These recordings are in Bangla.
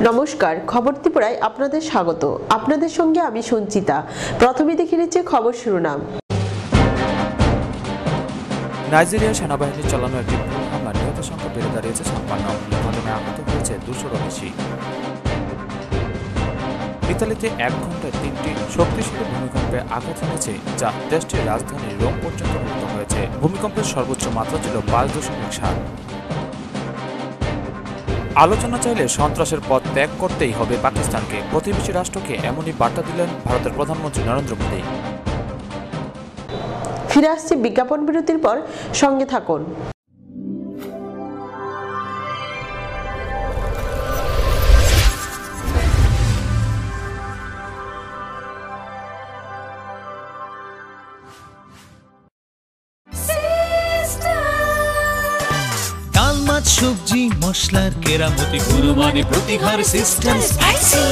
নমস্কার, খবর ত্রিপুরায় আপনাদের স্বাগত। আপনাদের সঙ্গে আমি সঞ্চিতা। প্রথমে দেখে নিচ্ছে খবর শিরোনাম। নাইজেরিয়ার সেনাবাহিনীর চালানো একটি হামলা নিহতের সংখ্যা বেড়ে দাঁড়িয়েছে ৫৬। ঘটনায় আহত হয়েছে ২০০-রও বেশি। ইতালিতে ১ ঘন্টায় ৩টি শক্তিশালী ভূমিকম্পে আঘাত এনেছে, যা দেশটির রাজধানী রোম পর্যন্ত মুক্ত হয়েছে। ভূমিকম্পের সর্বোচ্চ মাত্রা ছিল ৫.৭। আলোচনা চাইলে সন্ত্রাসের পথ ত্যাগ করতেই হবে পাকিস্তানকে। প্রতিবেশী রাষ্ট্রকে এমনই বার্তা দিলেন ভারতের প্রধানমন্ত্রী নরেন্দ্র মোদী। ফিরে আসছি বিজ্ঞাপন বিরতির পর, সঙ্গে থাকুন। সবজি মশলার কেরামতি গুণমানে প্রতিহার সিস্টেম স্পাইসি।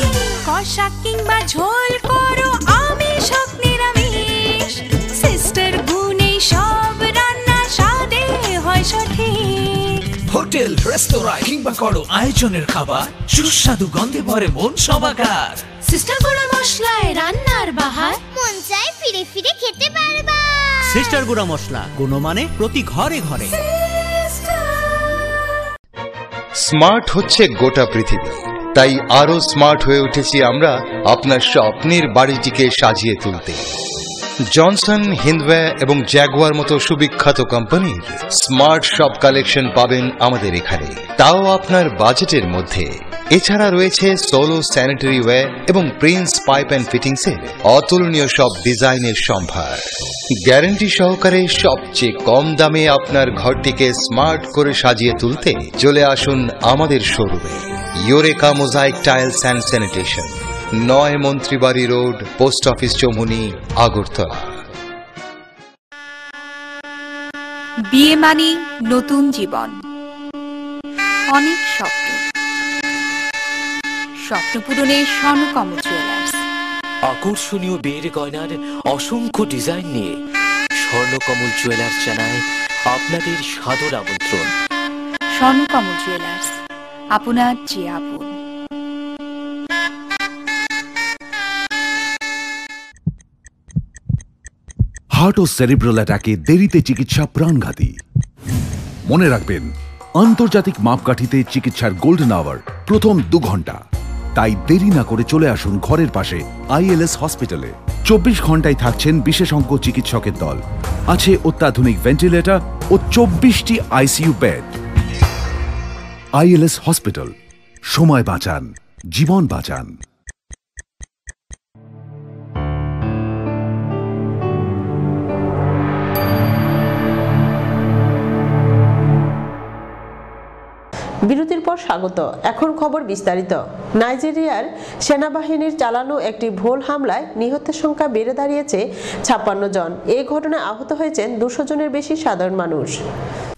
কষা কিংবা ঝোল করো আমিষ হোক নিরামিষ, সিস্টার গুণে সব রান্না স্বাদে হয় সঠিক। হোটেল রেস্তোরাঁ কিংবা করো আয়োজনের খাবার, সুস্বাদু গন্ধে ভরে মন সমাকার। সিস্টার গুঁড়া মশলায় রান্নার বাহার, মন চাই ফিরে ফিরে খেতে পারবা। সিস্টার গুঁড়া মশলা, গুণমানে প্রতি ঘরে ঘরে। স্মার্ট হচ্ছে গোটা পৃথিবী, তাই আরো স্মার্ট হয়ে উঠেছি আমরা আপনার স্বপ্নের বাড়িটিকে সাজিয়ে তুলতে। জনসন, হিন্দওয়ে এবং জ্যাগুয়ার মতো সুবিখ্যাত কোম্পানির স্মার্ট সব কালেকশন পাবেন আমাদের এখানে, তাও আপনার বাজেটের মধ্যে। এছাড়া রয়েছে সোলো স্যানিটারি ওয়্যার এবং প্রিন্স পাইপ অ্যান্ড ফিটিংসের অতুলনীয় সব ডিজাইনের সম্ভার। গ্যারান্টি সহকারে সবচেয়ে কম দামে আপনার ঘরটিকে স্মার্ট করে সাজিয়ে তুলতে চলে আসুন আমাদের শোরুমে। Eureka mosaic tiles and sanitation, ৯ Mantribari road, post office Choumuhani, Agartala. বিয়ে মানে নতুন জীবন, অনেক স্বপ্ন। স্বপ্ন পূরণে স্বর্ণকমল জুয়েলার্স। আকর্ষণীয় বিয়ের গয়নার অসংখ্য ডিজাইন নিয়ে স্বর্ণকমল জুয়েলার্স জানায় আপনাদের সাদর আমন্ত্রণ। স্বর্ণকমল জুয়েলার্স, আপনার যে আপন। হার্ট ও সেরিব্রাল অ্যাটাকে দেরিতে চিকিৎসা প্রাণঘাতী। মনে রাখবেন, আন্তর্জাতিক মাপকাঠিতে চিকিৎসার গোল্ডেন আওয়ার প্রথম ২ ঘন্টা। তাই দেরি না করে চলে আসুন ঘরের পাশে ILS হসপিটালে। ২৪ ঘন্টায় থাকছেন বিশেষজ্ঞ চিকিৎসকের দল। আছে অত্যাধুনিক ভেন্টিলেটর ও ২৪টি ICU বেড। ILS হসপিটাল, সময় বাঁচান, জীবন বাঁচান। বিরতির পর স্বাগত। এখন খবর বিস্তারিত। নাইজেরিয়ার সেনাবাহিনীর চালানো একটি ভুল হামলায় নিহতের সংখ্যা বেড়ে দাঁড়িয়েছে ৫৬ জন। এই ঘটনায় আহত হয়েছেন ২০০ জনের বেশি সাধারণ মানুষ।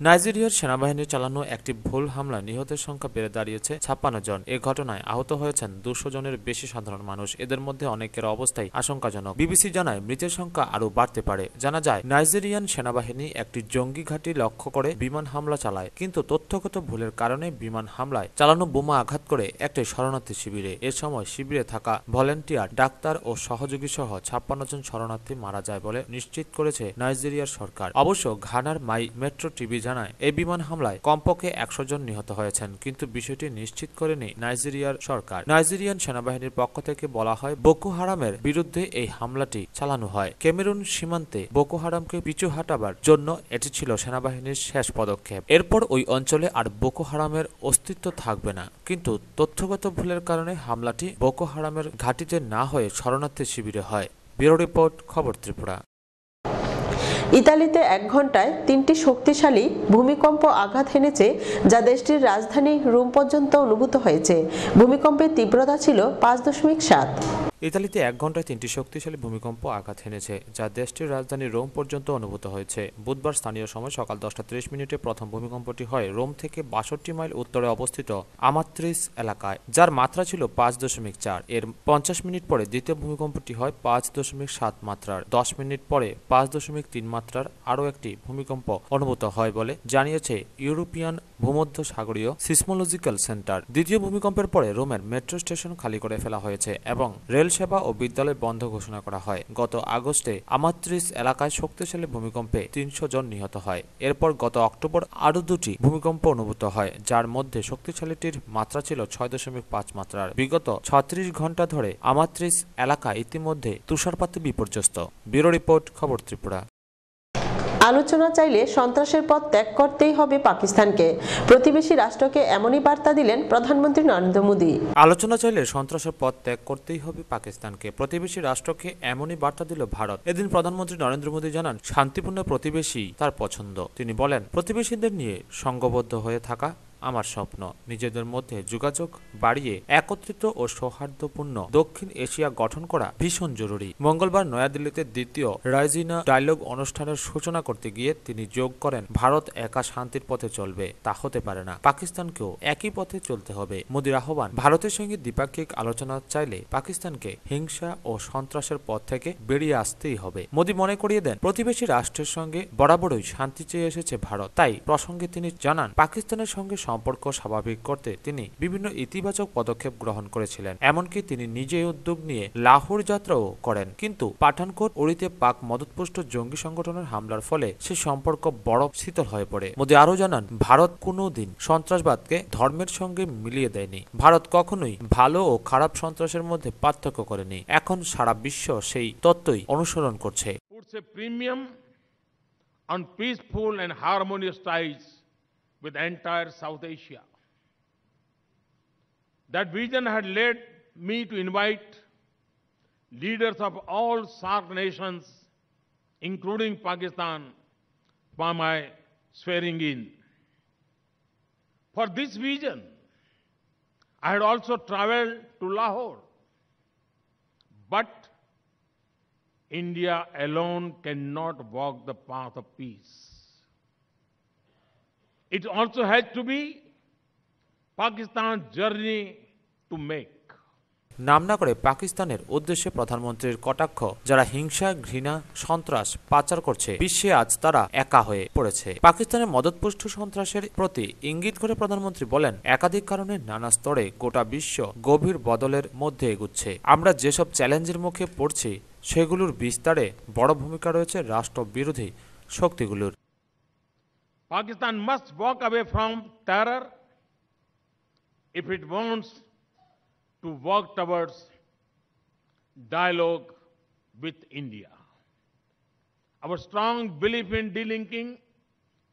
নাইজেরিয়ার সেনাবাহিনীর চালানো একটি ভুল হামলায় নিহতের সংখ্যা বেড়ে দাঁড়িয়েছে ৫৬ জন। এই ঘটনায় আহত হয়েছেন ২০০ জনের বেশি সাধারণ মানুষ। এদের মধ্যে অনেকের অবস্থাই আশঙ্কাজনক। বিবিসি জানায় মৃতের সংখ্যা আরও বাড়তে পারে। জানা যায়, নাইজেরিয়ান সেনাবাহিনী একটি জঙ্গি ঘাঁটি লক্ষ্য করে বিমান হামলা চালায়, কিন্তু তথ্যগত ভুলের কারণে বিমান হামলায় চালানো বোমা আঘাত করে একটি শরণার্থী শিবিরে। এ সময় শিবিরে থাকা ভলেন্টিয়ার, ডাক্তার ও সহযোগী সহ ৫৬ জন শরণার্থী মারা যায় বলে নিশ্চিত করেছে নাইজেরিয়ার সরকার। অবশ্য ঘানার মাই মেট্রো টিভি জানায়, এই বিমান হামলায় কমপক্ষে ১০০ জন নিহত হয়েছেন, কিন্তু বিষয়টি নিশ্চিত করেনি নাইজেরিয়ার সরকার। নাইজেরিয়ান সেনাবাহিনীর পক্ষ থেকে বলা হয়, বোকো হারামের বিরুদ্ধে এই হামলাটি চালানো হয়। ক্যামেরুন সীমান্তে বোকো হারামকে পিছু হাঁটাবার জন্য এটি ছিল সেনাবাহিনীর শেষ পদক্ষেপ। এরপর ওই অঞ্চলে আর বোকো হারামের অস্তিত্ব থাকবে না, কিন্তু তথ্যগত ভুলের কারণে হামলাটি বোকো হারামের ঘাঁটিতে না হয়ে শরণার্থী শিবিরে হয়। ব্যুরো রিপোর্ট, খবর ত্রিপুরা। ইতালিতে ১ ঘন্টায় ৩টি শক্তিশালী ভূমিকম্প আঘাত হেনেছে, যা দেশটির রাজধানী রোম পর্যন্ত অনুভূত হয়েছে। ভূমিকম্পের তীব্রতা ছিল ৫.৭। ইতালিতে ১ ঘন্টায় ৩টি শক্তিশালী ভূমিকম্প আঘাত হেনেছে, যা দেশটির রাজধানী রোম পর্যন্ত অনুভূত হয়েছে। বুধবার স্থানীয় সময় সকাল ১০টা ৩০ প্রথম ভূমিকম্পটি হয় রোম থেকে ৬২ মাইল উত্তরে অবস্থিত আমাত্রিস এলাকায়, যার মাত্রা ছিল ৫.৪। এর ৫০ মিনিট পরে দ্বিতীয় ভূমিকম্পটি হয় ৫.৭ মাত্রার। ১০ মিনিট পরে ৫.৩ মাত্রার আরও একটি ভূমিকম্প অনুভূত হয় বলে জানিয়েছে ইউরোপিয়ান ভূমধ্য সাগরীয় সিসমোলজিক্যাল সেন্টার। দ্বিতীয় ভূমিকম্পের পরে রোমের মেট্রো স্টেশন খালি করে ফেলা হয়েছে এবং রেল সেবা ও বিদ্যালয় বন্ধ ঘোষণা করা হয়। গত আগস্টে আমাত্রিস এলাকায় শক্তিশালী ভূমিকম্পে 300 জন নিহত হয়। এরপর গত অক্টোবর আরো 2টি ভূমিকম্প অনুভূত হয়, যার মধ্যে শক্তিশালীটির মাত্রা ছিল 6.5 মাত্রার। বিগত 36 ঘন্টা ধরে আমাত্রিস এলাকা ইতিমধ্যে তুষারপাতে বিপর্যস্ত। ব্যুরো রিপোর্ট, খবর ত্রিপুরা। আলোচনা চাইলে সন্ত্রাসের পথ ত্যাগ করতেই হবে পাকিস্তানকে। প্রতিবেশী রাষ্ট্রকে এমনই বার্তা দিলেন প্রধানমন্ত্রী নরেন্দ্র মোদী। আলোচনা চাইলে সন্ত্রাসের পথ ত্যাগ করতেই হবে পাকিস্তানকে। প্রতিবেশী রাষ্ট্রকে এমনই বার্তা দিল ভারত। এদিন প্রধানমন্ত্রী নরেন্দ্র মোদী জানান, শান্তিপূর্ণ প্রতিবেশী তার পছন্দ। তিনি বলেন, প্রতিবেশীদের নিয়ে সংঘবদ্ধ হয়ে থাকা আমার স্বপ্ন। নিজেদের মধ্যে যোগাযোগ বাড়িয়ে একত্রিত ও সৌহার্দ্যপূর্ণ দক্ষিণ এশিয়া গঠন করা ভীষণ জরুরি। মঙ্গলবার নয়াদিল্লিতে দ্বিতীয় রাইজিনা ডায়ালগ অনুষ্ঠানের সূচনা করতে গিয়ে তিনি যোগ করেন, ভারত একা শান্তির পথে চলবে তা হতে পারে না, পাকিস্তানকেও একই পথে চলতে হবে। মোদির আহ্বান, ভারতের সঙ্গে দ্বিপাক্ষিক আলোচনা চাইলে পাকিস্তানকে হিংসা ও সন্ত্রাসের পথ থেকে বেরিয়ে আসতেই হবে। মোদি মনে করিয়ে দেন, প্রতিবেশী রাষ্ট্রের সঙ্গে বরাবরই শান্তি চেয়ে এসেছে ভারত। তাই প্রসঙ্গে তিনি জানান, পাকিস্তানের সঙ্গে সম্পর্ক স্বাভাবিক করতে তিনি বিভিন্ন ইতিবাচক পদক্ষেপ গ্রহণ করেছিলেন। এমনকি তিনি নিজেই উদ্যোগ নিয়ে লাহোর যাত্রাও করেন। কিন্তু পাঠানকোট উড়িতে পাক মদতপুষ্ট জঙ্গি সংগঠনের হামলার ফলে সে সম্পর্ক বড় শীতল হয়ে পড়ে। মোদি আরো জানান, ভারত কোনোদিন সন্ত্রাসবাদকে ধর্মের সঙ্গে মিলিয়ে দেয়নি। ভারত কখনোই ভালো ও খারাপ সন্ত্রাসের মধ্যে পার্থক্য করেনি। এখন সারা বিশ্ব সেই তত্ত্বই অনুসরণ করছে। Premium on peaceful and harmonious ties with entire South Asia. That vision had led me to invite leaders of all SAARC nations, including Pakistan, for my swearing in. For this vision, I had also traveled to Lahore. But India alone cannot walk the path of peace. It also has to be Pakistan's journey to make. নাম না করে পাকিস্তানের উদ্দেশ্যে প্রধানমন্ত্রীর কটাক্ষ, যারা হিংসা, ঘৃণা, সন্ত্রাস পাচার করছে, বিশ্বে আজ তারা একা হয়ে পড়েছে। পাকিস্তানের মদতপুষ্ট সন্ত্রাসের প্রতি ইঙ্গিত করে প্রধানমন্ত্রী বলেন, একাধিক কারণে নানা স্তরে গোটা বিশ্ব গভীর বদলের মধ্যে এগুচ্ছে। আমরা যেসব চ্যালেঞ্জের মুখে পড়ছি সেগুলোর বিস্তারে বড় ভূমিকা রয়েছে রাষ্ট্রবিরোধী শক্তিগুলোর। Pakistan must walk away from terror if it wants to work towards dialogue with India. Our strong belief in delinking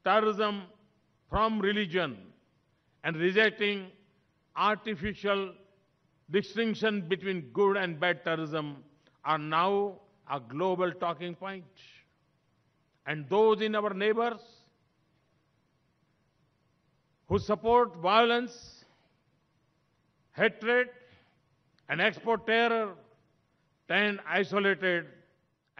terrorism from religion and rejecting artificial distinction between good and bad terrorism are now a global talking point. And those in our neighbors who support violence, hatred, and export terror stand isolated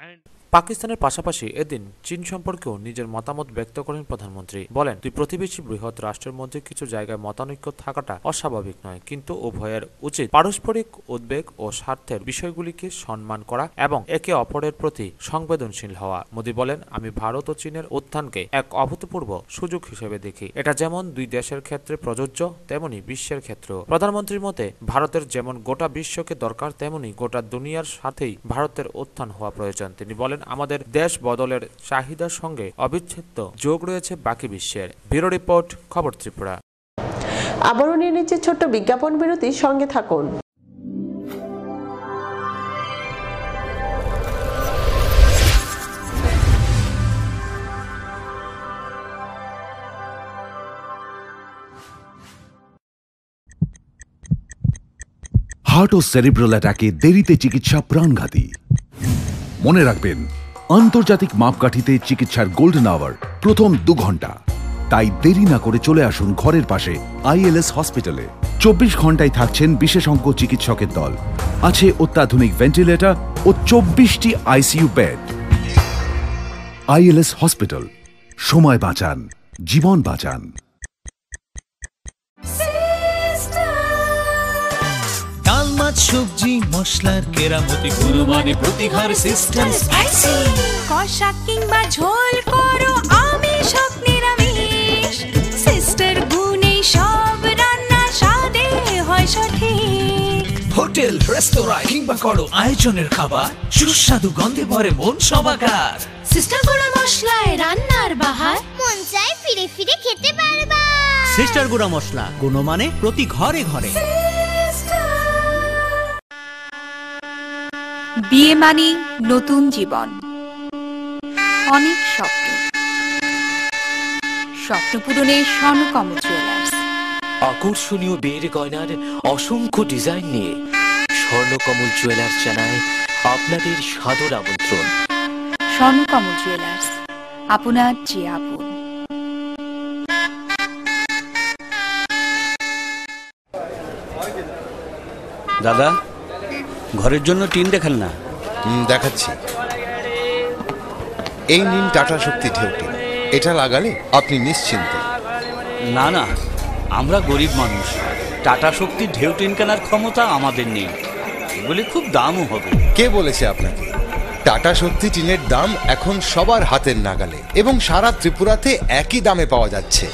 and পাকিস্তানের পাশাপাশি এদিন চীন সম্পর্কেও নিজের মতামত ব্যক্ত করেন প্রধানমন্ত্রী। বলেন, দুই প্রতিবেশী বৃহৎ রাষ্ট্রের মধ্যে কিছু জায়গায় মতানৈক্য থাকাটা অস্বাভাবিক নয়, কিন্তু উভয়ের উচিত পারস্পরিক উদ্বেগ ও স্বার্থের বিষয়গুলিকে সম্মান করা এবং একে অপরের প্রতি সংবেদনশীল হওয়া। মোদি বলেন, আমি ভারত ও চীনের উত্থানকে এক অভূতপূর্ব সুযোগ হিসেবে দেখি। এটা যেমন দুই দেশের ক্ষেত্রে প্রযোজ্য, তেমনি বিশ্বের ক্ষেত্রেও। প্রধানমন্ত্রীর মতে, ভারতের যেমন গোটা বিশ্বকে দরকার, তেমনি গোটা দুনিয়ার সাথেই ভারতের উত্থান হওয়া প্রয়োজন। তিনি বলেন, আমাদের দেশ বদলের চাহিদার সঙ্গে অবিচ্ছেদ্য যোগ রয়েছে বাকি বিশ্বের। ব্যুরো রিপোর্ট, খবর ত্রিপুরা। আবারও নিয়ে নিচ্ছে ছোট্ট বিজ্ঞাপন বিরতি, সঙ্গে থাকুন। হার্ট ও সেরিব্রাল অ্যাটাকে দেরিতে চিকিৎসা প্রাণঘাতী। মনে রাখবেন, আন্তর্জাতিক মাপকাঠিতে চিকিৎসার গোল্ডেন আওয়ার প্রথম 2 ঘন্টা। তাই দেরি না করে চলে আসুন ঘরের পাশে আইএলএস হসপিটালে। 24 ঘন্টায় থাকছেন বিশেষজ্ঞ চিকিৎসকের দল। আছে অত্যাধুনিক ভেন্টিলেটর ও 24টি আইসিইউ বেড। আইএলএস হসপিটাল, সময় বাঁচান, জীবন বাঁচান। ডাল, মাছ, সবজি, মশলার কেরামতি গুণমানে প্রতি ঘর সিস্টার স্পাইসি। কষা কিংবা ঝোল করো আমিষ হোক নিরামিষ, সিস্টার হোটেল রেস্তোরাঁ কিংবা করো আয়োজনের খাবার, সুস্বাদু গন্ধে ভরে মন সমাকার। সিস্টার গুঁড়া মশলায় রান্নার বাহার, মন চাই ফিরে ফিরে খেতে পারবা। সিস্টার গুঁড়া মশলা, গুণমানে প্রতি ঘরে ঘরে। বিয়ে মানি নতুন জীবন, অনেক স্বপ্ন, স্বপ্ন পূরণে স্বর্ণকমল জুয়েলার্স। আকর্ষণীয় বিয়ের গয়নার অসংখ্য ডিজাইন নিয়ে স্বর্ণকমল জুয়েলার্স জানায় আপনাদের সাদর আমন্ত্রণ। স্বর্ণকমল জুয়েলার্স, আপনার যে আপন। দাদা, ঘরের জন্য টিন দেখান না। দেখাচ্ছি। এই নিন টাটা শক্তি ঢেউটি, এটা লাগালে আপনি নিশ্চিন্ত। না না, আমরা গরিব মানুষ, টাটা শক্তির ঢেউ টিন কেনার ক্ষমতা আমাদের নেই। এগুলি খুব দামও হবে। কে বলেছে আপনাকে? টাটা শক্তি টিনের দাম এখন সবার হাতের নাগালে এবং সারা ত্রিপুরাতে একই দামে পাওয়া যাচ্ছে।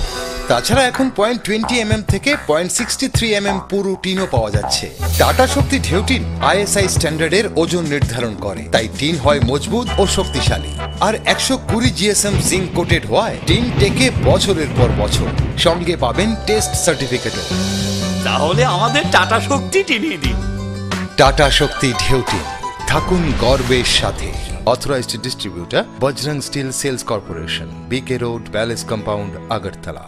তাছাড়া এখন 0.20 থেকে 0.63 পুরো টিনও পাওয়া যাচ্ছে। টাটা শক্তি ঢেউ টিন ISI স্ট্যান্ডার্ডের ওজন নির্ধারণ করে, তাই টিন হয় মজবুত ও শক্তিশালী। আর 120 GSM জিঙ্ক কোটেড হওয়ায় টিন টেকে বছরের পর বছর। সঙ্গে পাবেন টেস্ট সার্টিফিকেটও। তাহলে আমাদের টাটা শক্তি টিনিয়ে দিন। টাটা শক্তি ঢেউ টিন, থাকুন গর্বের সাথে। Authorized distributor Bajrang steel sales corporation, BK road, palace compound, Agartala.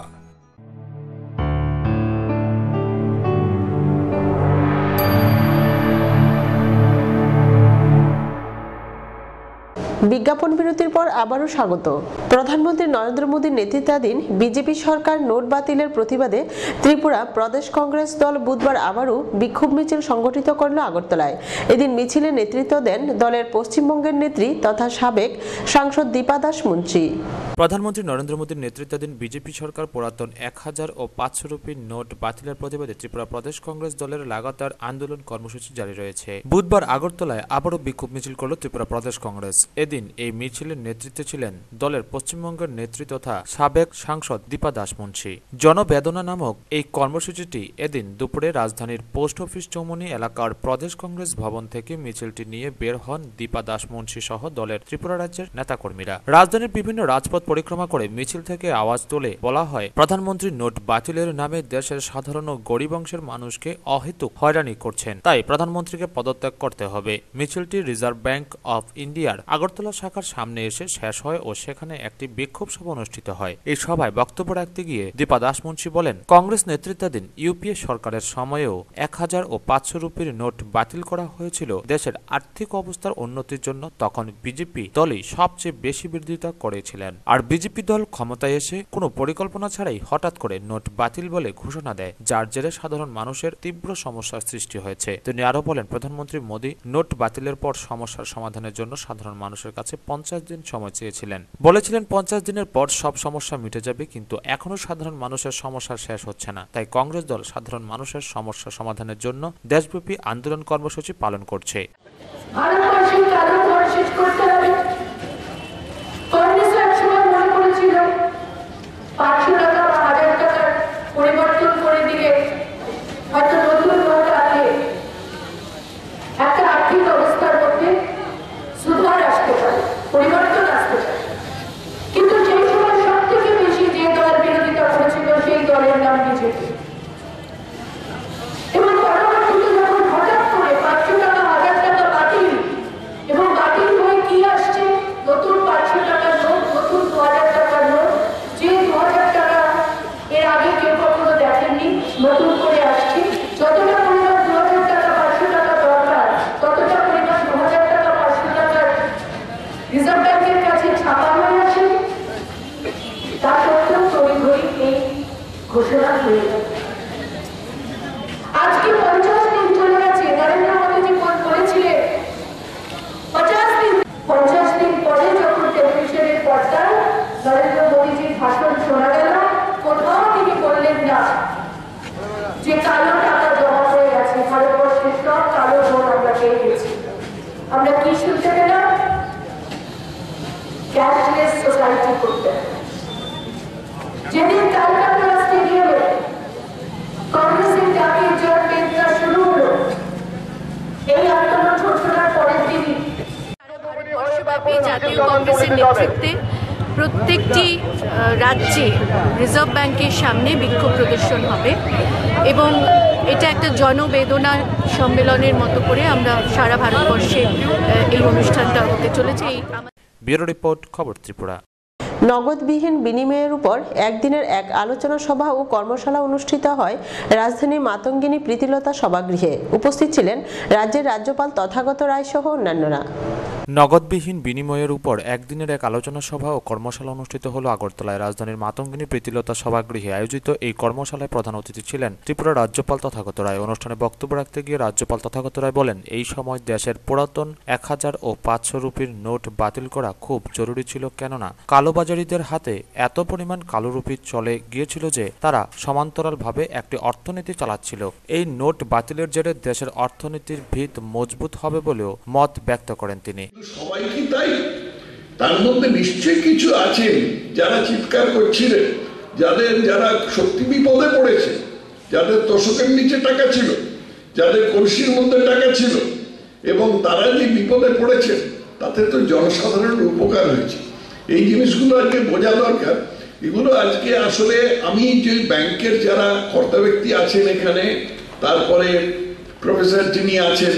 বিজ্ঞাপন বিরতির পর আবারও স্বাগত। প্রধানমন্ত্রী নরেন্দ্র মোদীর নেতৃত্বাধীন বিজেপি সরকার নোট বাতিলের প্রতিবাদে ত্রিপুরা প্রদেশ কংগ্রেস দল বুধবার আবারও বিক্ষোভ মিছিল সংগঠিত করল আগরতলায়। এদিন মিছিলে নেতৃত্ব দেন দলের পশ্চিমবঙ্গের নেত্রী তথা সাবেক সাংসদ দীপা দাস মুন্সি। প্রধানমন্ত্রী নরেন্দ্র মোদীর নেতৃত্বাধীন বিজেপি সরকার পুরাতন 1000 ও 500 রুপির নোট বাতিলের প্রতিবাদে ত্রিপুরা প্রদেশ কংগ্রেস দলের লাগাতার আন্দোলন কর্মসূচি জারি রয়েছে। বুধবার আগরতলায় আবারও বিক্ষোভ মিছিল করল ত্রিপুরা প্রদেশ কংগ্রেস। এদিন এই মিছিলের নেতৃত্বে ছিলেন দলের পশ্চিমবঙ্গের নেত্রী তথা সাবেক সাংসদ দীপা দাস মুন্সি। জনবেদনা নামক এই কর্মসূচিটি এদিন দুপুরে রাজধানীর পোস্ট অফিস চৌমুহনী এলাকার প্রদেশ কংগ্রেস ভবন থেকে মিছিলটি নিয়ে বের হন দীপা দাস মুন্সি সহ দলের ত্রিপুরা রাজ্যের নেতাকর্মীরা। রাজধানীর বিভিন্ন রাজপথ পরিক্রমা করে মিছিল থেকে আওয়াজ তুলে বলা হয়, প্রধানমন্ত্রী নোট বাতিলের নামে দেশের সাধারণ ও গরিব অংশের মানুষকে অহেতুক হয়রানি করছেন, তাই প্রধানমন্ত্রীকে পদত্যাগ করতে হবে। মিছিলটি রিজার্ভ ব্যাংক অফ ইন্ডিয়ার আগরতলা শাখার সামনে এসে শেষ হয় ও সেখানে একটি বিক্ষোভ সভা অনুষ্ঠিত হয়। এই সভায় বক্তব্য রাখতে গিয়ে দীপা দাস মুন্সি বলেন, কংগ্রেস নেতৃত্বাধীন ইউপিএ সরকারের সময়েও 1000 ও 500 রুপির নোট বাতিল করা হয়েছিল দেশের আর্থিক অবস্থার উন্নতির জন্য। তখন বিজেপি দলই সবচেয়ে বেশি বিরোধিতা করেছিলেন। আর বিজেপি দল ক্ষমতায় এসে কোনো পরিকল্পনা ছাড়াই হঠাৎ করে নোট বাতিল বলে ঘোষণা দেয়, যার জেরে সাধারণ মানুষের তীব্র সমস্যার সৃষ্টি হয়েছে। তিনি আরো বলেন, প্রধানমন্ত্রী মোদী নোট বাতিলের পর সমস্যার সমাধানের জন্য সাধারণ মানুষের কাছে 50 দিন সময় চেয়েছিলেন। বলেছিলেন 50 দিনের পর সব সমস্যা মিটে যাবে, কিন্তু এখনো সাধারণ মানুষের সমস্যা শেষ হচ্ছে না। তাই কংগ্রেস দল সাধারণ মানুষের সমস্যা সমাধানের জন্য দেশব্যাপী আন্দোলন কর্মসূচি পালন করছে। আজকে 50 দিন চলে গেছে। নরেন্দ্র মোদীজি বলেছিলেন 50 দিন। 50 দিন পরে যখন টেলিভিশনের পর্দায় নরেন্দ্র মোদীজির ভাষণ শোনা গেল, কোথাও তিনি বললেন না যে কালো টাকা জমা হয়ে গেছে, ভারতবর্ষের সব কালো ধন আমরা পেয়ে গেছি। আমরা কি শুনতে পেলাম? ক্যাশলেস সোসাইটি করতে। যেদিন ক্যালকাটা স্টেডিয়ামে কংগ্রেসের ডাকে জট বেঁধা শুরু হলো, জাতীয় কংগ্রেসের নেতৃত্বে প্রত্যেকটি রাজ্যে রিজার্ভ ব্যাংকের সামনে বিক্ষোভ প্রদর্শন হবে এবং এটা একটা জনবেদনা সম্মেলনের মতো করে আমরা সারা ভারতবর্ষে এই অনুষ্ঠানটা হতে চলেছে। ব্যুরো রিপোর্ট, খবর ত্রিপুরা। নগদবিহীন বিনিময়ের উপর একদিনের এক আলোচনা সভা ও কর্মশালা অনুষ্ঠিত হয় রাজধানীর মাতঙ্গিনী প্রীতিলতা সভাগৃহে। উপস্থিত ছিলেন রাজ্যের রাজ্যপাল তথাগত রায় সহ অন্যান্যরা। নগদবিহীন বিনিময়ের উপর একদিনের এক আলোচনা সভা ও কর্মশালা অনুষ্ঠিত হল আগরতলায় রাজধানীর মাতঙ্গিনী প্রীতিলতা সভাগৃহে আয়োজিত এই কর্মশালায় প্রধান অতিথি ছিলেন ত্রিপুরা রাজ্যপাল তথাগত রায়। অনুষ্ঠানে বক্তব্য রাখতে গিয়ে রাজ্যপাল তথাগত রায় বলেন, এই সময় দেশের পুরাতন 1000 ও 500 রুপির নোট বাতিল করা খুব জরুরি ছিল, কেননা কালোবাজারিদের হাতে এত পরিমাণ কালো রুপি চলে গিয়েছিল যে তারা সমান্তরালভাবে একটি অর্থনীতি চালাচ্ছিল। এই নোট বাতিলের জেরে দেশের অর্থনীতির ভিত মজবুত হবে বলেও মত ব্যক্ত করেন তিনি। সবাই কি তাই? তার মধ্যে নিশ্চয়ই কিছু আছেন যারা চিৎকার করছিলেন, যারা সত্যি বিপদে পড়েছে, যাদের তোষকের নিচে টাকা ছিল, যাদের কলসির মধ্যে টাকা ছিল, এবং তারা যে বিপদে পড়েছে তাতে তো জনসাধারণের উপকার হয়েছে। এই জিনিসগুলো আজকে বোঝা দরকার। এগুলো আজকে আসলে আমি যে ব্যাংকের যারা কর্তা ব্যক্তি আছেন এখানে, তারপরে প্রফেসর যিনি আছেন,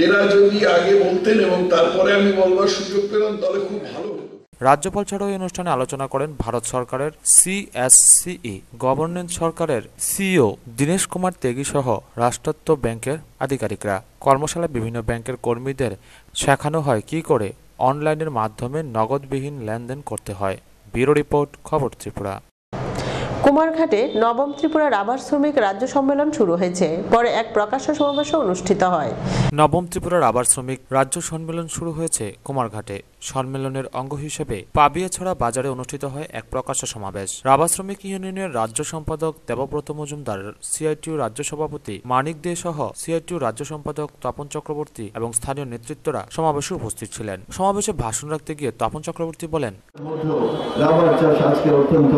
এরা যদি আগে বলতেন এবং তারপরে আমি বলবার সুযোগ পেলাম তাহলে খুব ভালো হতো। রাজ্যপাল ছাড়াও এই অনুষ্ঠানে আলোচনা করেন ভারত সরকারের CSCE, গভর্নমেন্ট সরকারের CEO দীনেশ কুমার তেগি সহ রাষ্ট্রায়ত্ত ব্যাংকের আধিকারিকরা। কর্মশালায় বিভিন্ন ব্যাংকের কর্মীদের শেখানো হয় কি করে অনলাইনের মাধ্যমে নগদবিহীন লেনদেন করতে হয়। ব্যুরো রিপোর্ট, খবর ত্রিপুরা। কুমারঘাটে নবম ত্রিপুরা রাবার শ্রমিক রাজ্য সম্মেলন শুরু হয়েছে। পরে এক প্রকাশ্য সমাবেশ অনুষ্ঠিত হয়। নবম ত্রিপুরা রাবার শ্রমিক রাজ্য সম্মেলন শুরু হয়েছে কুমারঘাটে। সম্মেলনের অঙ্গ হিসেবে পাবিয়াছড়া বাজারে অনুষ্ঠিত হয় এক প্রকাশ্য সমাবেশ। রাবার শ্রমিক ইউনিয়নের রাজ্য সম্পাদক দেবব্রত মজুমদার, CITU রাজ্য সভাপতি মানিক দে সহ CITU রাজ্য সম্পাদক তপন চক্রবর্তী এবং স্থানীয় নেতৃত্বরা সমাবেশে উপস্থিত ছিলেন। সমাবেশে ভাষণ রাখতে গিয়ে তপন চক্রবর্তী বলেন, রাবার চাষ আজকে অত্যন্ত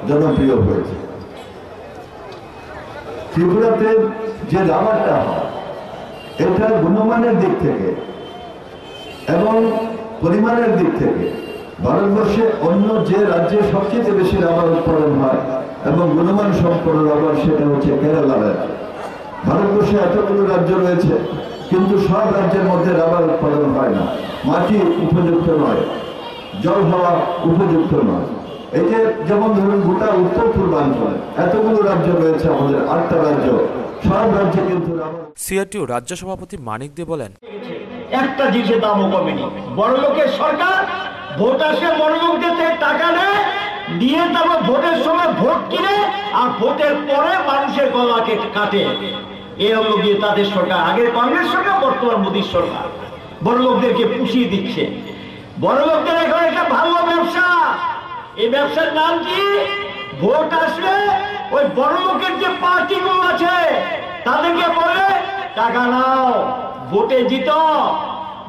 জনপ্রিয় হয়েছে। ত্রিপুরাতে যে রাবারটা হয় এটার গুণমানের দিক থেকে এবং পরিমাণের দিক থেকে ভারতবর্ষে অন্য যে রাজ্যে সবচেয়ে বেশি রাবার উৎপাদন হয় এবং গুণমান সম্পন্ন রাবার সেটা হচ্ছে কেরালা রাজ্য। ভারতবর্ষে এতগুলো রাজ্য রয়েছে কিন্তু সব রাজ্যের মধ্যে রাবার উৎপাদন হয় না, মাটি উপযুক্ত নয়, জল হওয়া উপযুক্ত নয়। এই যে যেমন ধরুন গোটা উত্তর পূর্বাঞ্চলে এতগুলো রাজ্য রয়েছে, আমাদের 8টা রাজ্য, সব রাজ্যে কিন্তু CITU রাজ্য সভাপতি মানিক দে বলেন, একটা জিনিসের দামও কমেনি। বড় লোকের সরকার ভোট আসে, বড় লোকদের থেকে টাকা নেয়, নিয়ে তারপর ভোটের সময় ভোট কিনে আর ভোটের পরে মানুষের গলাকে কাটে। এই হলো গিয়ে তাদের সরকার, আগের কংগ্রেস সরকার, বর্তমান মোদীর সরকার বড় লোকদেরকে পুষিয়ে দিচ্ছে। বড় লোকদের এখন একটা ভালো ব্যবসা, এই ব্যবসার নাম কি? ভোট আসলে ওই বড় লোকের যে পার্টিগুলো আছে তাদেরকে বলে টাকা নাও, ভোটে জিত,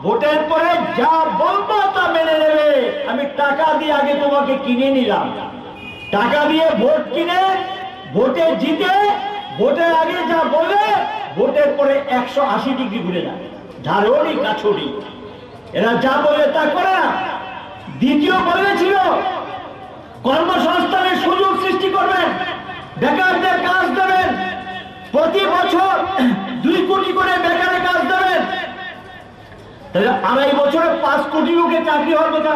ভোটের পরে যা বলবো তা মেনে নেবে। আমি টাকা দিয়ে আগে তোমাকে কিনে নিলাম, টাকা দিয়ে ভোট কিনে ভোটে জিতে ভোটের আগে যা বলে ভোটের পরে 180 ডিগ্রি ঘুরে যায়, ঝাড়ি কাছড়ি, এরা যা বলে তা করে না। দ্বিতীয় বলেছিল কর্মসংস্থানের সুযোগ সৃষ্টি করবেন, বেকারদের কাজ দেবেন, প্রতি বছর 2 কোটি করে বেকারের কাজ দেবেন, তাহলে 2.5 বছরে 5 কোটি লোকের চাকরি হবে না।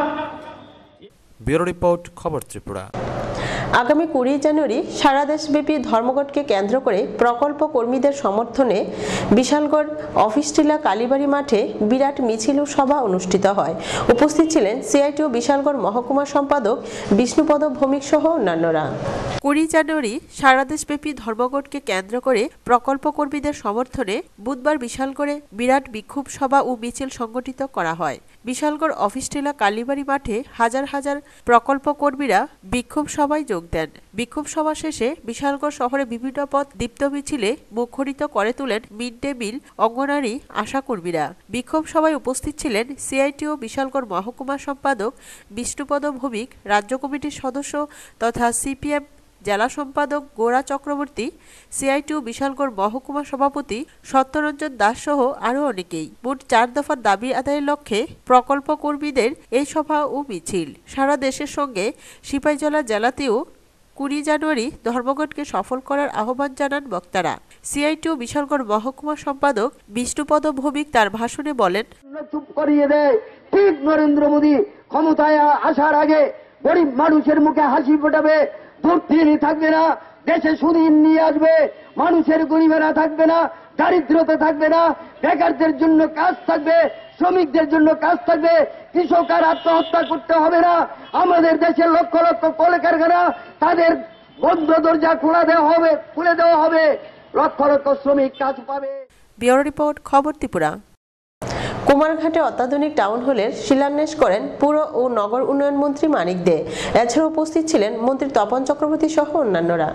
ব্যুরো রিপোর্ট, খবর ত্রিপুরা। আগামী 20 জানুয়ারি সারা দেশব্যাপী ধর্মঘটকে কেন্দ্র করে প্রকল্প কর্মীদের সমর্থনে বিশালগড় অফিসটিলা কালীবাড়ি মাঠে বিরাট মিছিল ও সভা অনুষ্ঠিত হয়। উপস্থিত ছিলেন CITU বিশালগড় মহকুমা সম্পাদক বিষ্ণুপদ ভৌমিক সহ অন্যান্যরা। 20 জানুয়ারি সারা দেশব্যাপী ধর্মঘটকে কেন্দ্র করে প্রকল্প কর্মীদের সমর্থনে বুধবার বিশালগড়ে বিরাট বিক্ষোভ সভা ও মিছিল সংগঠিত করা হয়। বিশালগড় অফিসটিলা কালীবাড়ি মাঠে হাজার হাজার প্রকল্প কর্মীরা বিক্ষোভ সভায় যোগ দেন। বিক্ষোভ সভা শেষে বিশালগড় শহরে বিভিন্ন পথ দীপ্ত মিছিলে মুখরিত করে তোলেন মিড ডে মিল অঙ্গনারী আশাকর্মীরা। বিক্ষোভ সভায় উপস্থিত ছিলেন CITU বিশালগড় মহকুমা সম্পাদক বিষ্ণুপদ ভৌমিক, রাজ্য কমিটির সদস্য তথা CPM জেলা সম্পাদক গোরা চক্রবর্তী, CI2 বিশালগড় মহকুমা সভাপতি সত্যরঞ্জন দাস সহ আরও অনেকেই। মোট 4 দফার দাবি আদায়ের লক্ষ্যে প্রকল্প কর্মীদের এই সভা ও মিছিল। সারা দেশের সঙ্গে সিপাহীজলা জেলাতেও 20 জানুয়ারি ধর্মঘটকে সফল করার আহ্বান জানান বক্তারা। CI2 বিশালগড় মহকুমা সম্পাদক বিষ্ণুপদ ভৌমিক তার ভাষণে বলেন, চুপ করিয়ে দেয় ঠিক নরেন্দ্র মোদী ক্ষমতায় আসার আগে গরিব মানুষের মুখে হাসি ফোটাবে, দুর্নীতি থাকবে না, দেশে সুদিন নিয়ে আসবে, মানুষের গরিবেরা থাকবে না, দারিদ্রতা থাকবে না, বেকারদের জন্য কাজ থাকবে, শ্রমিকদের জন্য কাজ থাকবে, কৃষক আর আত্মহত্যা করতে হবে না, আমাদের দেশের লক্ষ লক্ষ কলকারখানা তাদের বন্ধ দরজা খুলে দেওয়া হবে, লক্ষ লক্ষ শ্রমিক কাজ পাবে। ব্যুরো রিপোর্ট, খবর ত্রিপুরা। কুমারঘাটে অত্যাধুনিক টাউন হলের শিলান্যাস করেন পুর ও নগর উন্নয়ন মন্ত্রী মানিক দে। এছাড়া উপস্থিত ছিলেন মন্ত্রী তপন চক্রবর্তী সহ অন্যান্যরা।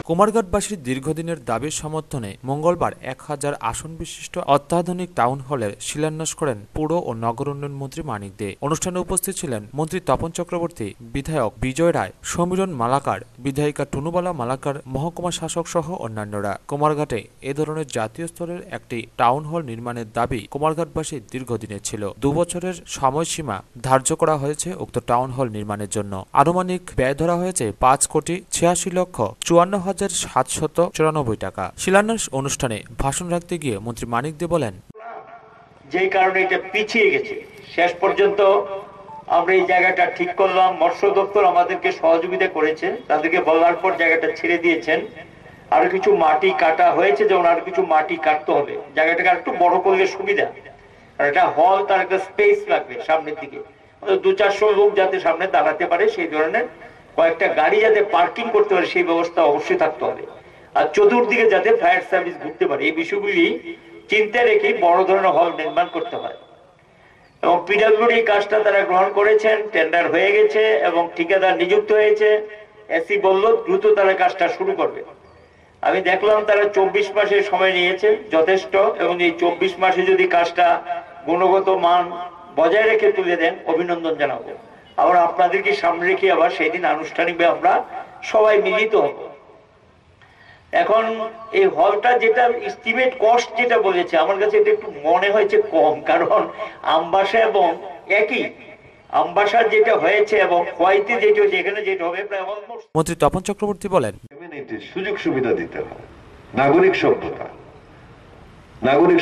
কুমারঘাটবাসীর দীর্ঘদিনের দাবির সমর্থনে মঙ্গলবার 1000 আসন বিশিষ্ট অত্যাধুনিক টাউন হলের শিলান্যাস করেন পুর ও নগর উন্নয়ন মন্ত্রী মানিক দে। অনুষ্ঠানে উপস্থিত ছিলেন মন্ত্রী তপন চক্রবর্তী, বিধায়ক বিজয় রায়, সমীরণ মালাকার, বিধায়িকা টুনুবালা মালাকার, মহকুমা শাসক সহ অন্যান্যরা। কুমারঘাটে এ ধরনের জাতীয় স্তরের একটি টাউন হল নির্মাণের দাবি কুমারঘাটবাসীর দীর্ঘদিনের ছিল। 2 বছরের সময়সীমা ধার্য করা হয়েছে উক্ত টাউন হল নির্মাণের জন্য। আনুমানিক ব্যয় ধরা হয়েছে 5,86,54,794 টাকা। শিলান্যাস অনুষ্ঠানে ভাষণ রাখতে গিয়ে মন্ত্রী মানিক দে বলেন, যে কারণে এটা পিছিয়ে গেছে, শেষ পর্যন্ত আমরা এই জায়গাটা ঠিক করলাম। মৎস্য দপ্তর আমাদেরকে সহযোগিতা করেছে, তাদেরকে বলার পর জায়গাটা ছেড়ে দিয়েছেন। আরো কিছু মাটি কাটা হয়েছে, যেমন আরো কিছু মাটি কাটতে হবে, জায়গাটাকে একটু বড় করলে সুবিধা। আর এটা হল, তার একটা স্পেস লাগবে সামনের দিকে, 200-400 লোক যাতে সামনে দাঁড়াতে পারে, সেই ধরনের কয়েকটা গাড়ি যাতে পার্কিং করতে পারে সেই ব্যবস্থা অবশ্যই থাকতে হবে। আর চতুর্দিকে যাতে ফায়ার সার্ভিস ঘুরতে পারে, এই বিষয়গুলি চিন্তায় রেখে বড় ধরনের হল নির্মাণ করতে হয়। এবং পিডব্লিউডি কাজটা তারা গ্রহণ করেছেন, টেন্ডার হয়ে গেছে এবং ঠিকাদার নিযুক্ত হয়েছে। এসি বলল দ্রুত তারা কাজটা শুরু করবে। আমি দেখলাম তারা 24 মাসের সময় নিয়েছে, যথেষ্ট। এবং এই 24 মাসে যদি কাজটা গুণগত মান বজায় রেখে তুলে দেন, অভিনন্দন জানাবো। আবার আপনাদেরকে সামনে রেখে আবার সেই দিন আনুষ্ঠানিকভাবে আমরা সবাই মিলিত হব। এখন এই হলটা যেটা এস্টিমেট কস্ট যেটা বলেছে, আমার কাছে এটা একটু মনে হয়েছে কম, কারণ আমবাসা এবং একই আমবাসার যেটা হয়েছে এবং খোয়াইতে যেটা হয়েছে, এখানে যেটা হবে প্রায় অলমোস্ট। মন্ত্রী তপন চক্রবর্তী বলেন, সুযোগ সুবিধা দিতে হয়। নাগরিক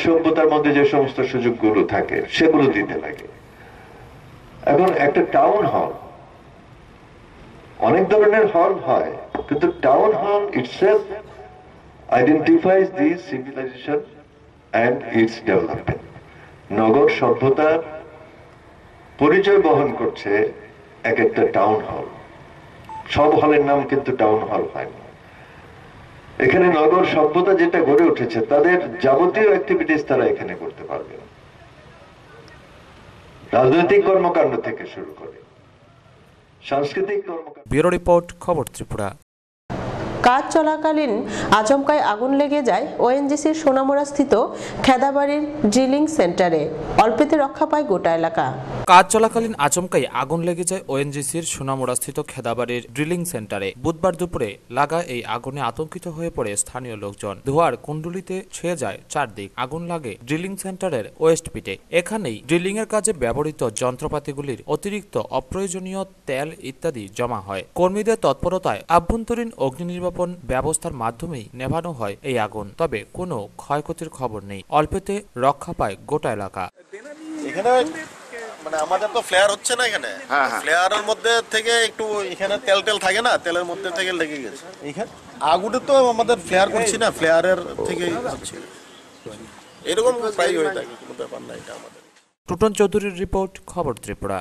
সভ্যতার মধ্যে যে সমস্ত সুযোগগুলো থাকে সেগুলো দিতে লাগে। এখন একটা টাউন হল, অনেক ধরনের হল হয়, কিন্তু town hall itself identifies the civilisation and its development. নগর সভ্যতার পরিচয় বহন করছে এক একটা টাউন হল। সব হলের নাম কিন্তু টাউন হল হয় না। এখানে নগর সভ্যতা যেটা গড়ে উঠেছে, তাদের যাবতীয় অ্যাক্টিভিটিস তারা এখানে করতে পারবে, রাজনৈতিক কর্মকাণ্ড থেকে শুরু করে সাংস্কৃতিক কর্মকাণ্ড। ব্যুরো রিপোর্ট, খবর ত্রিপুরা। কাজ চলাকালীন আচমকায় আগুন লেগে যায় ওএনজিসির সোনামুড়া স্থিত খেদাবাড়ির ড্রিলিং সেন্টারে। অল্পেতে রক্ষা পায় গোটা এলাকা। কাজ চলাকালীন আচমকাই আগুন লেগে যায় ওএনজিসির সোনামুড়া স্থিত খেদাবাড়ির ড্রিলিং সেন্টারে। বুধবার দুপুরে লাগা এই আগুনে আতঙ্কিত হয়ে পড়ে স্থানীয় লোকজন। ধোঁয়ার কুণ্ডলিতে ছেয়ে যায় চারদিক। আগুন লাগে ড্রিলিং সেন্টারের ওয়েস্ট পিটে। এখানেই ড্রিলিং এর কাজে ব্যবহৃত যন্ত্রপাতিগুলির অতিরিক্ত অপ্রয়োজনীয় তেল ইত্যাদি জমা হয়। কর্মীদের তৎপরতায় আভ্যন্তরীণ অগ্নি নির্বাপন ব্যবস্থার মাধ্যমেই নেভানো হয় এই আগুন। তবে কোনো ক্ষয়ক্ষতির খবর নেই। অল্পেতে রক্ষা পায় গোটা এলাকা। এখানে মানে আমাদের তো ফ্লেয়ার হচ্ছে না, এখানে ফ্লেয়ারের মধ্যে থেকে একটু এখানে তেল থাকে না, তেলের মধ্যে থেকে লেগে গেছে। এখানে আগুনে তো আমাদের ফ্লেয়ার করছি না, ফ্লেয়ারের থেকে হচ্ছে, এরকম প্রায় হয়ে থাকে, কোনো ব্যাপার না এটা আমাদের। টুটন চৌধুরীর রিপোর্ট, খবর ত্রিপুরা।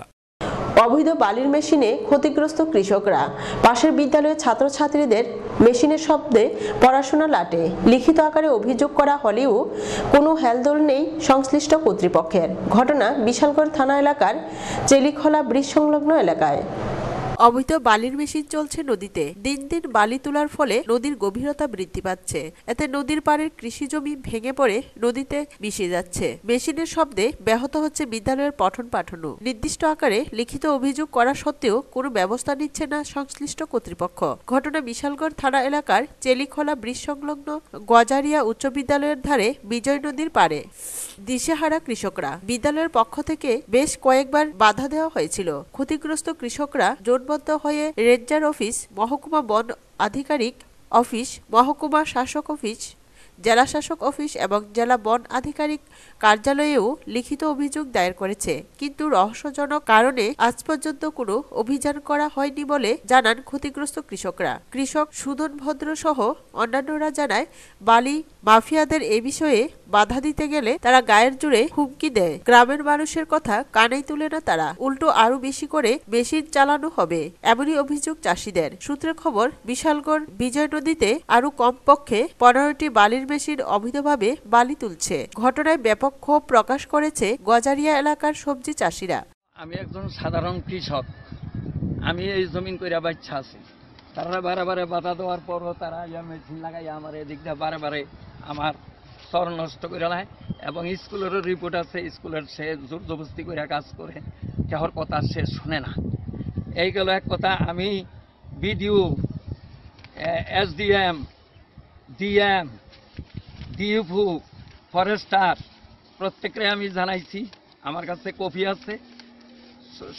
অবৈধ বালির মেশিনে ক্ষতিগ্রস্ত কৃষকরা। পাশের বিদ্যালয়ের ছাত্রছাত্রীদের মেশিনের শব্দে পড়াশোনা লাটে। লিখিত আকারে অভিযোগ করা হলেও কোনো হেলদোল নেই সংশ্লিষ্ট কর্তৃপক্ষের। ঘটনা বিশালগড় থানা এলাকার চেলিখলা ব্রিজ সংলগ্ন এলাকায়। অবৈধ বালির মেশিন চলছে নদীতে। দিন দিন বালি তোলার ফলে নদীর গভীরতা বৃদ্ধি পাচ্ছে। এতে নদীর পাড়ের কৃষি জমি ভেঙে পড়ে নদীতে মিশে যাচ্ছে। মেশিনের শব্দে ব্যাহত হচ্ছে বিদ্যালয়ের পঠন পাঠনও। নির্দিষ্ট আকারে লিখিত অভিযোগ করা সত্ত্বেও কোনো ব্যবস্থা নিচ্ছে না সংশ্লিষ্ট কর্তৃপক্ষ। ঘটনা বিশালগড় থানা এলাকার চেলিখোলা ব্রিজ সংলগ্ন গজারিয়া উচ্চ বিদ্যালয়ের ধারে বিজয় নদীর পাড়ে দিশেহারা কৃষকরা। বিদ্যালয়ের পক্ষ থেকে বেশ কয়েকবার বাধা দেওয়া হয়েছিল। ক্ষতিগ্রস্ত কৃষকরা জোটবদ্ধ হয়ে রেঞ্জার অফিস, মহকুমা বন আধিকারিক অফিস, মহকুমা শাসক অফিস, জেলা শাসক অফিস এবং জেলা বন আধিকারিক কার্যালয়েও লিখিত অভিযোগ দায়ের করেছে। কিন্তু রহস্যজনক কারণে আজ পর্যন্ত কোনো অভিযান করা হয়নি বলে জানান ক্ষতিগ্রস্ত কৃষকরা। কৃষক সুধন ভদ্র সহ অন্যান্যরা জানায়, বালি মাফিয়াদের এ বিষয়ে বাধা দিতে গেলে তারা গায়ের জোরে হুমকি দেয়। গ্রামের মানুষের কথা কানেই তুলে না তারা, উল্টো আরো বেশি করে মেশিন চালানো হবে, এমনই অভিযোগ চাষিদের। সূত্রের খবর, বিশালগড় বিজয় নদীতে আরো কমপক্ষে 15টি বালির মেশিন অবৈধভাবে বালি তুলছে। ঘটনায় ব্যাপক ক্ষোভ প্রকাশ করেছে গজারিয়া এলাকার সবজি চাষিরা। আমি একজন সাধারণ কৃষক, আমি এই জমিন কইরা বাচ্চা আছি। তারা বারে বাধা দেওয়ার পরও তারা মেশিন লাগাই আমার এদিক দিয়ে বারে আমার চর নষ্ট করে নেয়। এবং স্কুলেরও রিপোর্ট আছে, স্কুলের সে জোর জবস্তি করে কাজ করে, কেহর কথা সে শুনে না। এই গেল এক কথা। আমি BDO, SDM, DM, DFO, forester প্রত্যেকরে আমি জানাইছি। আমার কাছে কপি আছে,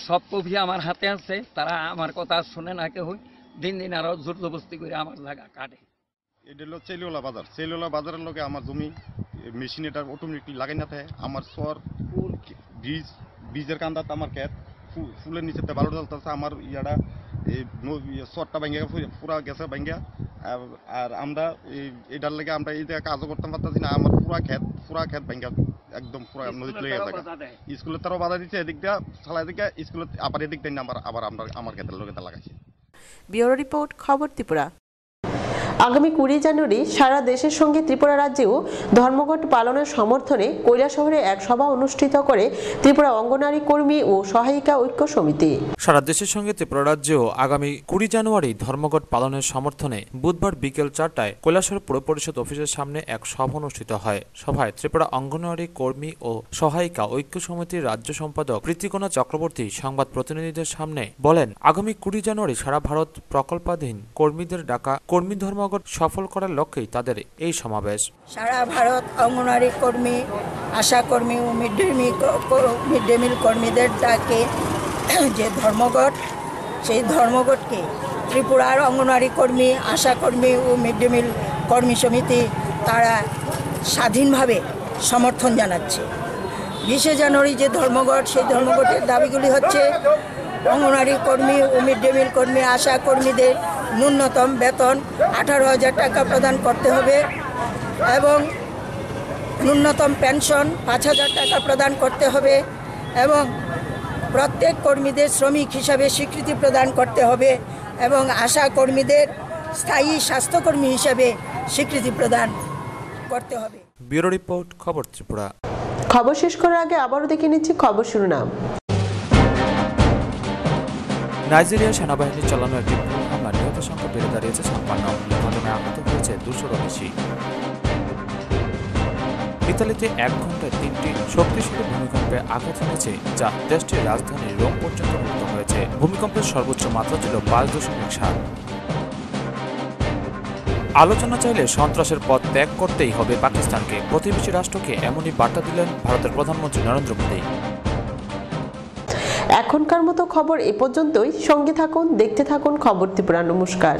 সব কপি আমার হাতে আছে। তারা আমার কথা শুনে না কেউ, দিন দিন আরো জোর জবস্তি করে আমার জায়গা কাটে। এটা হলো চেলিওলা বাজার। চেলিওলা বাজারের লোকে আমার জমি মেশিন এটা অটোমেটিকলি লাগাই না থাকে। আমার চর ব্রিজের কান্দাতে আমার ক্ষেত, ফুলের নিচেতে বালু জ্বলতেছে। আমার ইয়াটা এই চরটা ভাঙ্গা পুরা গেছে ভাঙ্গা। আর আমরা এটার লেগে আমরা এই জায়গায় কাজও করতে পারতেছি না। আমার পুরা ক্ষেত ভাঙ্গা একদম পুরা নদীতে লেগে থাকে। স্কুলের তারও বাধা দিচ্ছে, এদিক দিয়ে ছালা দিকে স্কুলে আবার এদিক দিয়ে আবার আমরা আমার ক্ষেতের লোকে লাগাইছি। ব্যুরো রিপোর্ট, খবর ত্রিপুরা। আগামী 20 জানুয়ারি সারা দেশের সঙ্গে ত্রিপুরা রাজ্যেও ধর্মঘট পালনের সমর্থনে কৈলাসহরে এক সভা অনুষ্ঠিত করে ত্রিপুরা অঙ্গনারী কর্মী ও সহায়িকা ঐক্য সমিতি। সারা দেশের সঙ্গে ত্রিপুরা রাজ্যেও আগামী 20 জানুয়ারি ধর্মঘট পালনের সমর্থনে বুধবার বিকেল 4টায় কৈলাসহর পুর পরিষদ অফিসের সামনে এক সভা অনুষ্ঠিত হয়। সভায় ত্রিপুরা অঙ্গনওয়াড়ী কর্মী ও সহায়িকা ঐক্য সমিতির রাজ্য সম্পাদক প্রীতিকণা চক্রবর্তী সংবাদ প্রতিনিধিদের সামনে বলেন, আগামী 20 জানুয়ারি সারা ভারত প্রকল্পাধীন কর্মীদের ডাকা কর্মী ধর্মঘট সফল করার লক্ষ্যেই তাদের এই সমাবেশ। সারা ভারত অঙ্গনওয়াড়ী কর্মী, আশা কর্মী ও মিড ডে মিল কর্মীদের ডাকে যে ধর্মঘট, সেই ধর্মঘটকে ত্রিপুরার অঙ্গনওয়াড়ী কর্মী, আশা কর্মী ও মিড ডে মিল কর্মী সমিতি তারা স্বাধীনভাবে সমর্থন জানাচ্ছে। 20 জানুয়ারি যে ধর্মঘট, সেই ধর্মঘটের দাবিগুলি হচ্ছে অঙ্গনওয়াড়ী কর্মী ও মিড ডে মিল কর্মী, আশা কর্মীদের ন্যূনতম বেতন 18,000 টাকা প্রদান করতে হবে এবং ন্যূনতম পেনশন 5,000 টাকা প্রদান করতে হবে এবং প্রত্যেক কর্মীদের শ্রমিক হিসাবে স্বীকৃতি প্রদান করতে হবে এবং আশা কর্মীদের স্থায়ী স্বাস্থ্যকর্মী হিসাবে স্বীকৃতি প্রদান করতে হবে। ব্যুরো রিপোর্ট, খবর ত্রিপুরা। খবর শেষ করার আগে আবারও দেখে নিচ্ছি খবর শিরোনাম। নাইজেরিয়ার সেনাবাহিনীর চালানো একটি হামলা নিহতের সংখ্যা বেড়ে দাঁড়িয়েছে 56। ঘটনায় আহত হয়েছে 200-ও বেশি। ইতালিতে 1 ঘন্টায় 3টি শক্তিশালী ভূমিকম্পে আঘাত এনেছে, যা দেশটির রাজধানী রোম পর্যন্ত মুক্ত হয়েছে। ভূমিকম্পের সর্বোচ্চ মাত্রা ছিল 5.7। আলোচনা চাইলে সন্ত্রাসের পথ ত্যাগ করতেই হবে পাকিস্তানকে। প্রতিবেশী রাষ্ট্রকে এমনই বার্তা দিলেন ভারতের প্রধানমন্ত্রী নরেন্দ্র মোদী। এখনকার মতো খবর এ পর্যন্তই। সঙ্গে থাকুন, দেখতে থাকুন খবর ত্রিপুরা। নমস্কার।